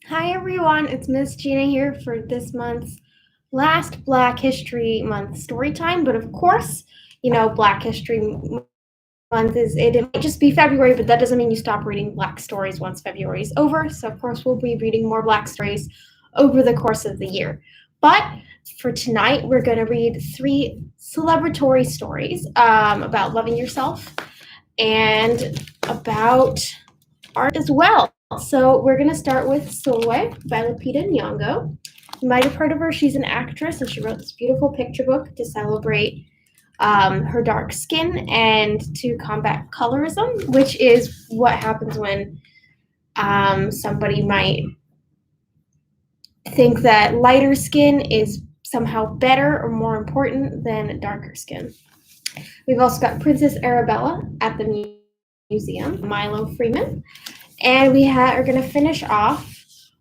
Hi everyone, it's Miss Gina here for this month's last Black History Month story time. But of course, Black History Month it might just be February, but that doesn't mean you stop reading Black stories once February is over. So of course we'll be reading more Black stories over the course of the year. But for tonight, we're going to read 3 celebratory stories about loving yourself and about art as well. So we're going to start with Sulwe by Lupita Nyong'o. You might have heard of her. She's an actress, and she wrote this beautiful picture book to celebrate her dark skin and to combat colorism, which is what happens when somebody might think that lighter skin is somehow better or more important than darker skin. We've also got Princess Arabella at the museum, Mylo Freeman. And we are going to finish off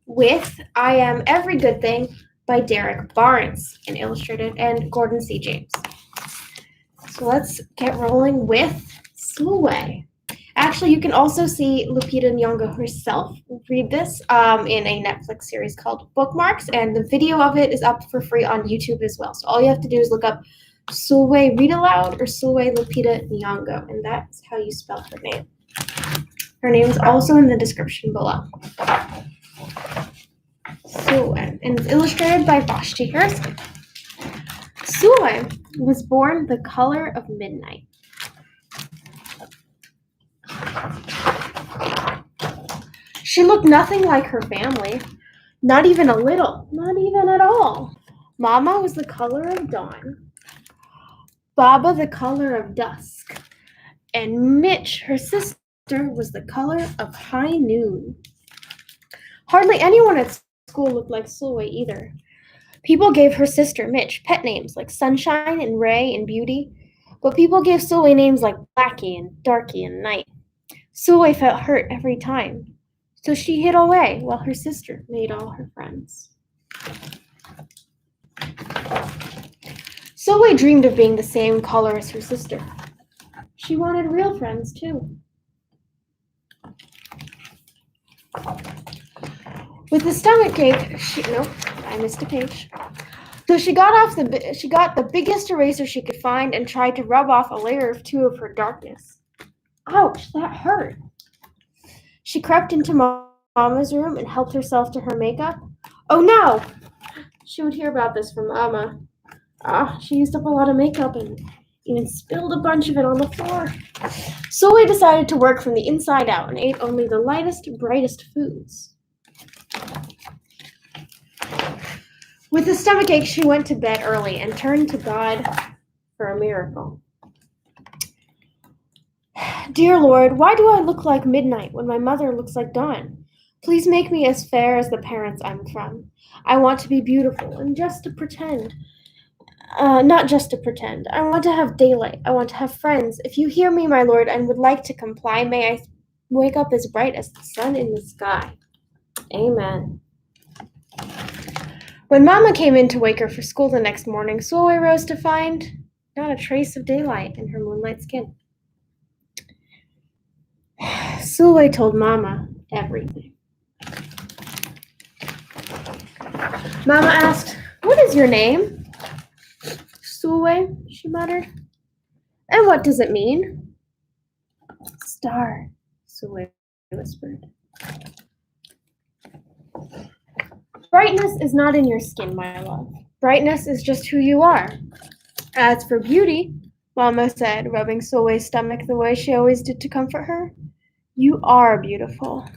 with I Am Every Good Thing by Derrick Barnes and illustrated and Gordon C. James. So let's get rolling with Sulwe. Actually, you can also see Lupita Nyong'o herself read this in a Netflix series called Bookmarks, and the video of it is up for free on YouTube as well. So all you have to do is look up Sulwe Read Aloud or Sulwe Lupita Nyong'o, and that's how you spell her name. Her name is also in the description below. Sulwe, and it's illustrated by Vashti Harrison. Sulwe was born the color of midnight. She looked nothing like her family, not even a little, not even at all. Mama was the color of dawn, Baba the color of dusk, and Mitch, her sister, was the color of high noon. Hardly anyone at school looked like Sulwe either. People gave her sister Mitch pet names like Sunshine and Ray and Beauty, but people gave Sulwe names like Blackie and Darky and Night. Sulwe felt hurt every time, so she hid away while her sister made all her friends. Sulwe dreamed of being the same color as her sister. She wanted real friends too. With the stomachache, I missed a page. So she got the biggest eraser she could find and tried to rub off a layer or 2 of her darkness. Ouch, that hurt. She crept into Mama's room and helped herself to her makeup. Oh no! She would hear about this from Mama. She used up a lot of makeup and even spilled a bunch of it on the floor. Sulwe decided to work from the inside out and ate only the lightest, brightest foods. With a stomachache, she went to bed early and turned to God for a miracle. Dear Lord, why do I look like midnight when my mother looks like dawn? Please make me as fair as the parents I'm from. I want to be beautiful and just to pretend. Not just to pretend. I want to have daylight. I want to have friends. If you hear me, my Lord, and would like to comply, may I wake up as bright as the sun in the sky. Amen. When Mama came in to wake her for school the next morning, Sulwe rose to find not a trace of daylight in her moonlight skin. Sulwe told Mama everything. Mama asked, "What is your name?" "Sulwe," she muttered. "And what does it mean?" "Star," Sulwe whispered. Brightness is not in your skin, my love. Brightness is just who you are. As for beauty, Mama said, rubbing Sulwe's stomach the way she always did to comfort her, you are beautiful.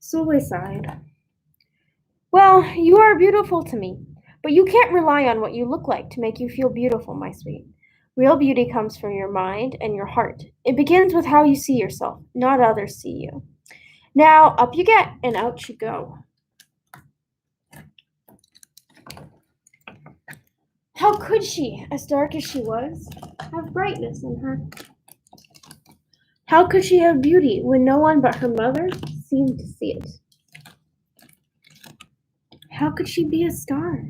Sulwe sighed. Well, you are beautiful to me, but you can't rely on what you look like to make you feel beautiful, my sweet. Real beauty comes from your mind and your heart. It begins with how you see yourself, not others see you. Now, up you get, and out you go. How could she, as dark as she was, have brightness in her? How could she have beauty when no one but her mother seemed to see it? How could she be a star?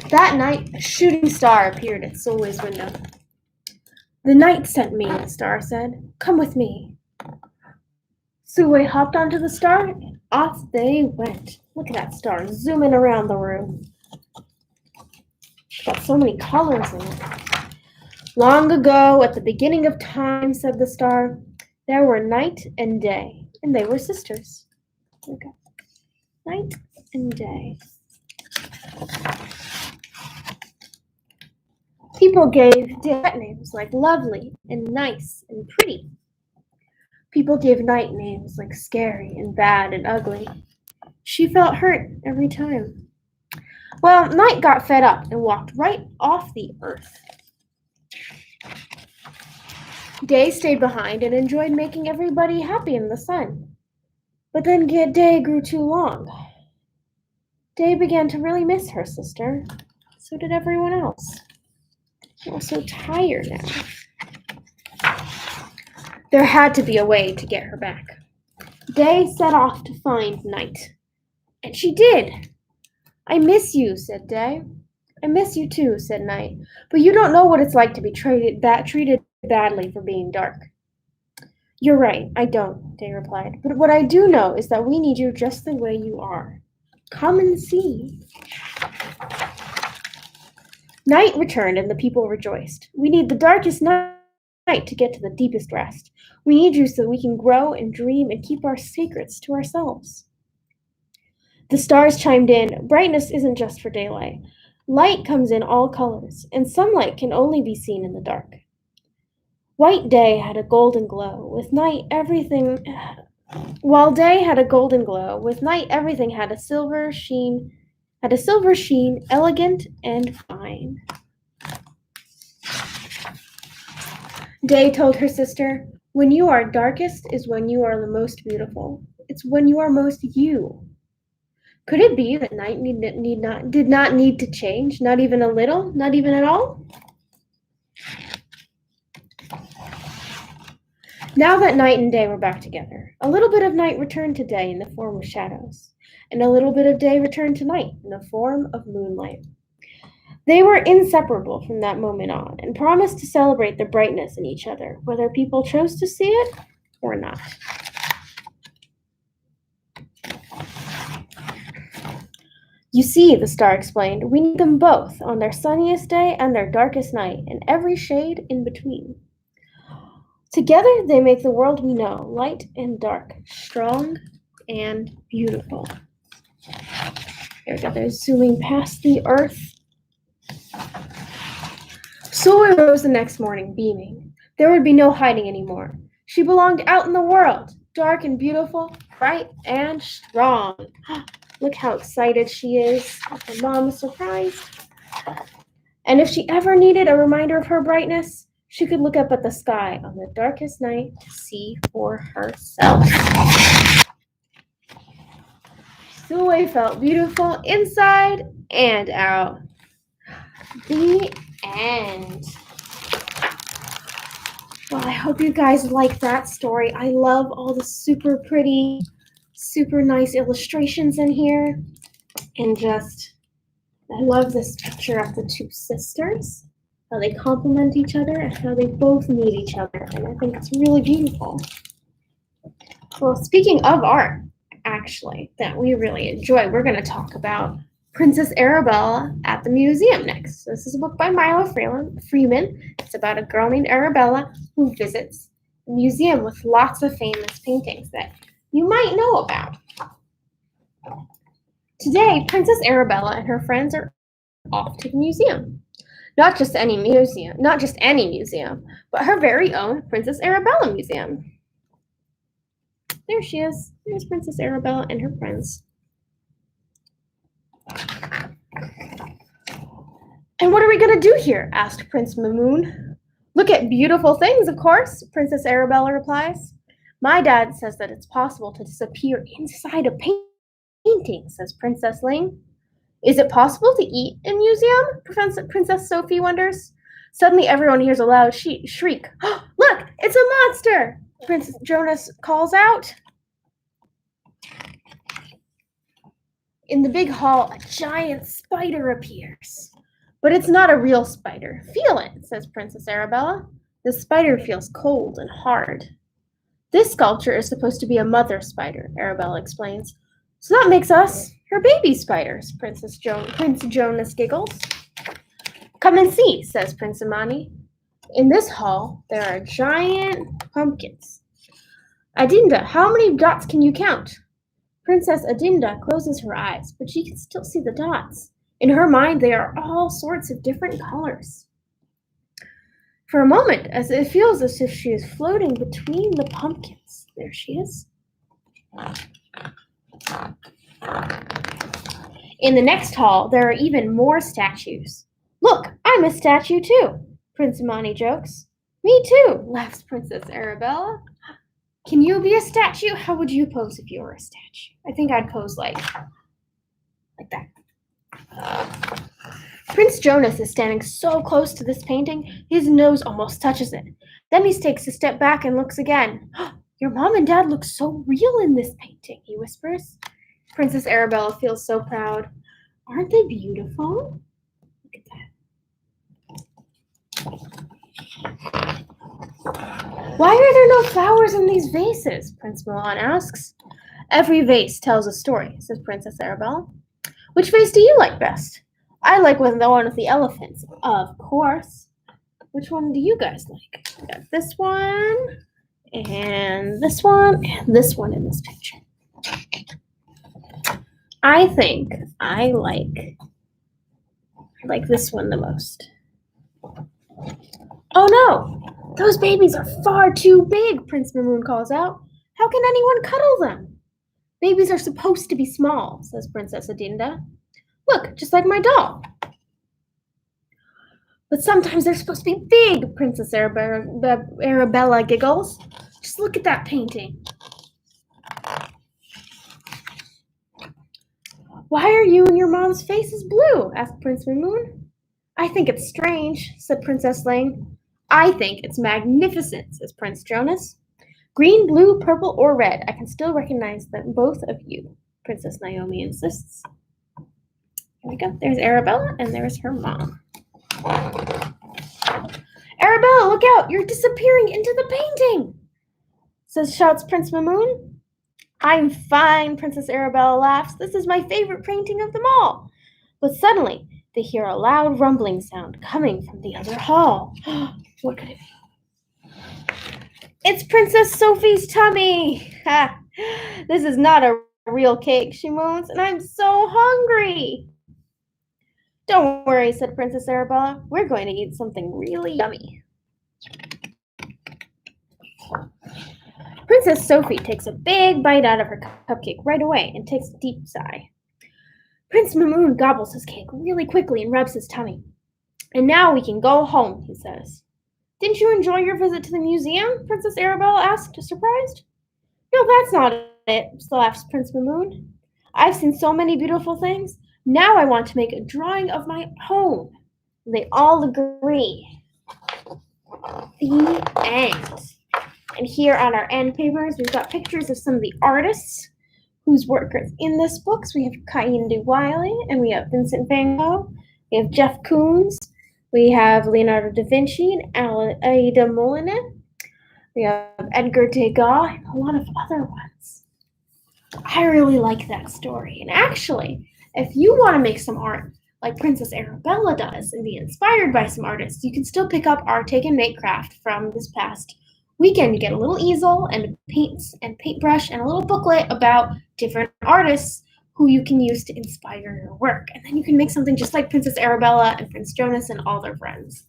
That night, a shooting star appeared at Sulwe's window. The night sent me, the star said. Come with me. Sulwe hopped onto the star, and off they went. Look at that star zooming around the room. It's got so many colors in it. Long ago, at the beginning of time, said the star, there were night and day, and they were sisters. Okay. Night and day. People gave day names like lovely and nice and pretty. People gave night names like scary and bad and ugly. She felt hurt every time. Well, Night got fed up and walked right off the earth. Day stayed behind and enjoyed making everybody happy in the sun. But then Day grew too long. Day began to really miss her sister. So did everyone else. They were so tired now. There had to be a way to get her back. Day set off to find Night. And she did. I miss you, said Day. I miss you too, said Night. But you don't know what it's like to be treated badly for being dark. You're right, I don't, Day replied. But what I do know is that we need you just the way you are. Come and see. Night returned and the people rejoiced. We need the darkest night to get to the deepest rest. We need you so we can grow and dream and keep our secrets to ourselves. The stars chimed in. Brightness isn't just for daylight. Light comes in all colors, and sunlight can only be seen in the dark. White day had a golden glow. With night, everything... While day had a golden glow, with night, everything had a silver sheen, elegant and fine. Day told her sister, when you are darkest is when you are the most beautiful. It's when you are most you. Could it be that night did not need to change, not even a little, not even at all? Now that night and day were back together, a little bit of night returned to day in the form of shadows, and a little bit of day returned to night in the form of moonlight. They were inseparable from that moment on, and promised to celebrate the brightness in each other, whether people chose to see it or not. You see, the star explained, we need them both on their sunniest day and their darkest night, and every shade in between. Together, they make the world we know, light and dark, strong and beautiful. There we go, they're zooming past the earth. Sulwe rose the next morning, beaming. There would be no hiding anymore. She belonged out in the world, dark and beautiful, bright and strong. Look how excited she is. Her mom is surprised. And if she ever needed a reminder of her brightness, she could look up at the sky on the darkest night to see for herself. Sulwe felt beautiful inside and out. The end. Well, I hope you guys like that story. I love all the super pretty, super nice illustrations in here. And I love this picture of the two sisters, how they complement each other and how they both need each other. And I think it's really beautiful. Well, speaking of art, actually, that we really enjoy, we're going to talk about Princess Arabella at the museum next. So this is a book by Mylo Freeman. It's about a girl named Arabella who visits a museum with lots of famous paintings that you might know about. Today, Princess Arabella and her friends are off to the museum. Not just any museum, but her very own Princess Arabella Museum. There she is. There's Princess Arabella and her friends. And what are we going to do here? Asked Prince Mamoon. Look at beautiful things, of course, Princess Arabella replies. My dad says that it's possible to disappear inside a painting, says Princess Ling. Is it possible to eat in museum? Princess Sophie wonders. Suddenly everyone hears a loud shriek. Look, it's a monster! Princess Jonas calls out. In the big hall, a giant spider appears. But it's not a real spider. Feel it, says Princess Arabella. The spider feels cold and hard. This sculpture is supposed to be a mother spider, Arabella explains. So that makes us her baby spiders, Prince Jonas giggles. Come and see, says Prince Amani. In this hall, there are giant pumpkins. Adinda, how many dots can you count? Princess Adinda closes her eyes, but she can still see the dots. In her mind, they are all sorts of different colors. For a moment, as it feels as if she is floating between the pumpkins. There she is. In the next hall, there are even more statues. Look, I'm a statue too, Prince Amani jokes. Me too, laughs Princess Arabella. Can you be a statue? How would you pose if you were a statue? I think I'd pose like that. Prince Jonas is standing so close to this painting, his nose almost touches it. Then he takes a step back and looks again. Your mom and dad look so real in this painting, he whispers. Princess Arabella feels so proud. Aren't they beautiful? Look at that. Why are there no flowers in these vases? Prince Milan asks. Every vase tells a story, says Princess Arabella. Which vase do you like best? I like the one with the elephants, of course. Which one do you guys like? We got this one, and this one in this picture. I think I like this one the most. Oh no! Those babies are far too big, Prince Mamoon calls out. How can anyone cuddle them? Babies are supposed to be small, says Princess Adinda. Look, just like my doll. But sometimes they're supposed to be big, Princess Arabella giggles. Just look at that painting. Why are you and your mom's faces blue? Asked Prince Mamoon. I think it's strange, said Princess Lane. I think it's magnificent, says Prince Jonas. Green, blue, purple, or red, I can still recognize them both of you, Princess Naomi insists. Here we go. There's Arabella, and there's her mom. Arabella, look out! You're disappearing into the painting! Shouts Prince Mamoon. I'm fine, Princess Arabella laughs. This is my favorite painting of them all. But suddenly, they hear a loud rumbling sound coming from the other hall. What could it be? It's Princess Sophie's tummy! Ha! This is not a real cake, she moans, and I'm so hungry! Don't worry, said Princess Arabella. We're going to eat something really yummy. Princess Sophie takes a big bite out of her cupcake right away and takes a deep sigh. Prince Mamoon gobbles his cake really quickly and rubs his tummy. And now we can go home, he says. Didn't you enjoy your visit to the museum? Princess Arabella asked, surprised. No, that's not it, laughs Prince Mamoon. I've seen so many beautiful things. Now I want to make a drawing of my own. They all agree. The end. And here on our end papers, we've got pictures of some of the artists whose work is in this book. So we have Kehinde Wiley, and we have Vincent van Gogh. We have Jeff Koons. We have Leonardo da Vinci and Ada Molyneux. We have Edgar Degas and a lot of other ones. I really like that story. And actually, if you want to make some art like Princess Arabella does and be inspired by some artists, you can still pick up our Take and Make craft from this past weekend. You get a little easel and paints and paintbrush and a little booklet about different artists who you can use to inspire your work. And then you can make something just like Princess Arabella and Prince Jonas and all their friends.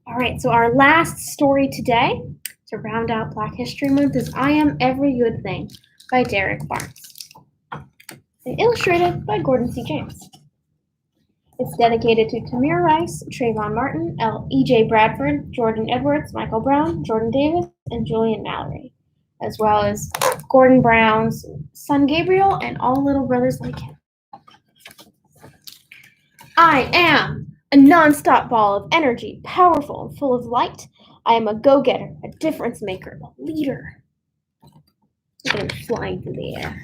All right, so our last story today to round out Black History Month is I Am Every Good Thing by Derrick Barnes. And illustrated by Gordon C. James. It's dedicated to Tamir Rice, Trayvon Martin, E.J. Bradford, Jordan Edwards, Michael Brown, Jordan Davis, and Julian Mallory, as well as Gordon Brown's son Gabriel and all little brothers like him. I am a non-stop ball of energy, powerful and full of light. I am a go-getter, a difference maker, a leader. Look at him flying through the air.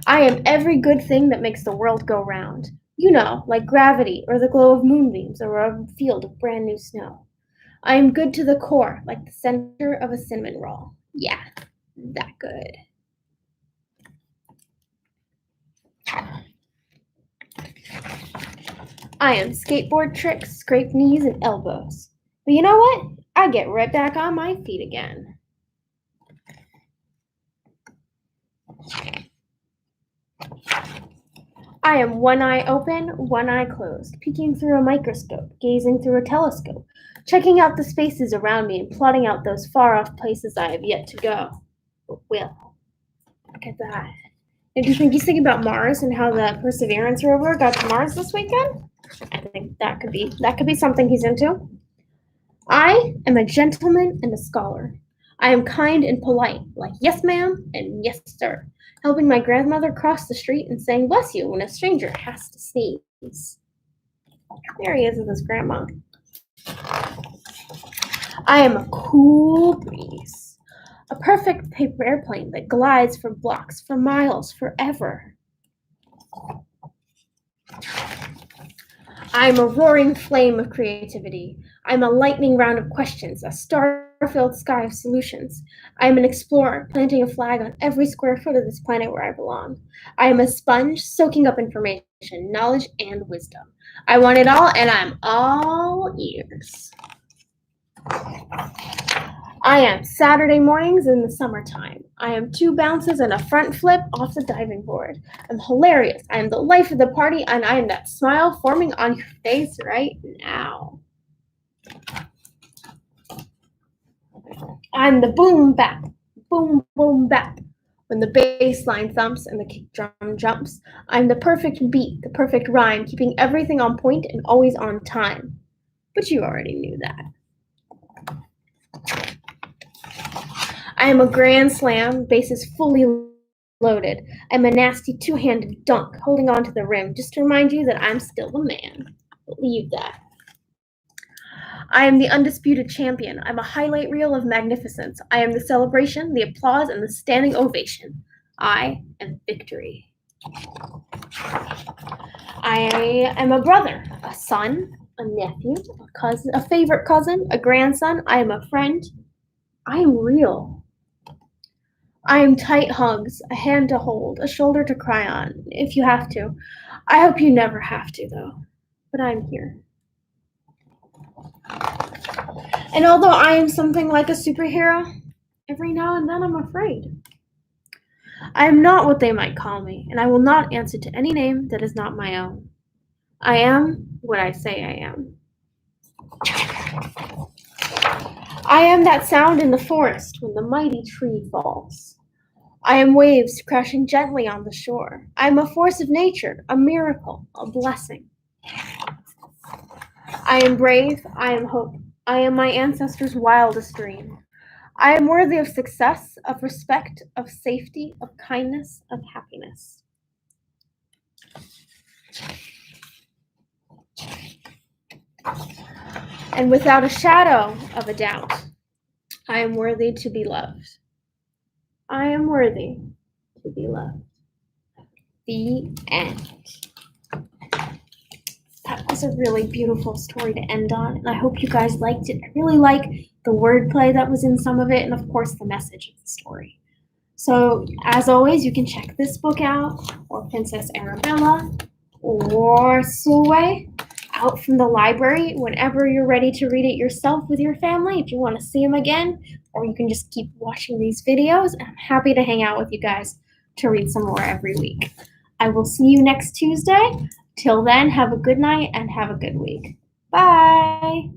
I am every good thing that makes the world go round. You know, like gravity or the glow of moonbeams or a field of brand new snow. I am good to the core, like the center of a cinnamon roll. Yeah, that good. I am skateboard tricks, scrape knees and elbows. But you know what? I get right back on my feet again. I am one eye open, one eye closed, peeking through a microscope, gazing through a telescope, checking out the spaces around me and plotting out those far-off places I have yet to go. But will. Look at that. And do you think he's thinking about Mars and how the Perseverance rover got to Mars this weekend? I think that could be something he's into. I am a gentleman and a scholar. I am kind and polite, like yes ma'am and yes sir, helping my grandmother cross the street and saying bless you when a stranger has to sneeze. There he is with his grandma. I am a cool breeze, a perfect paper airplane that glides for blocks, for miles, forever. I'm a roaring flame of creativity. I'm a lightning round of questions, a star-filled sky of solutions. I am an explorer, planting a flag on every square foot of this planet where I belong. I am a sponge, soaking up information, knowledge, and wisdom. I want it all, and I'm all ears. I am Saturday mornings in the summertime. I am 2 bounces and a front flip off the diving board. I'm hilarious. I am the life of the party, and I am that smile forming on your face right now. I'm the boom bap, boom boom bap. When the bass line thumps and the kick drum jumps, I'm the perfect beat, the perfect rhyme, keeping everything on point and always on time. But you already knew that. I am a grand slam, bases fully loaded. I'm a nasty 2-handed dunk, holding on to the rim, just to remind you that I'm still the man. Believe that. I am the undisputed champion. I'm a highlight reel of magnificence. I am the celebration, the applause, and the standing ovation. I am victory. I am a brother, a son, a nephew, a cousin, a favorite cousin, a grandson. I am a friend. I am real. I am tight hugs, a hand to hold, a shoulder to cry on, if you have to. I hope you never have to, though. But I'm here. And although I am something like a superhero, every now and then I'm afraid. I am not what they might call me, and I will not answer to any name that is not my own. I am what I say I am. I am that sound in the forest when the mighty tree falls. I am waves crashing gently on the shore. I am a force of nature, a miracle, a blessing. I am brave, I am hope. I am my ancestors' wildest dream. I am worthy of success, of respect, of safety, of kindness, of happiness. And without a shadow of a doubt, I am worthy to be loved. I am worthy to be loved. The end. That was a really beautiful story to end on, and I hope you guys liked it. I really like the wordplay that was in some of it, and of course the message of the story. So, as always, you can check this book out, or Princess Arabella, or Sulwe, out from the library whenever you're ready to read it yourself with your family, if you want to see them again, or you can just keep watching these videos, and I'm happy to hang out with you guys to read some more every week. I will see you next Tuesday. Till then, have a good night and have a good week. Bye!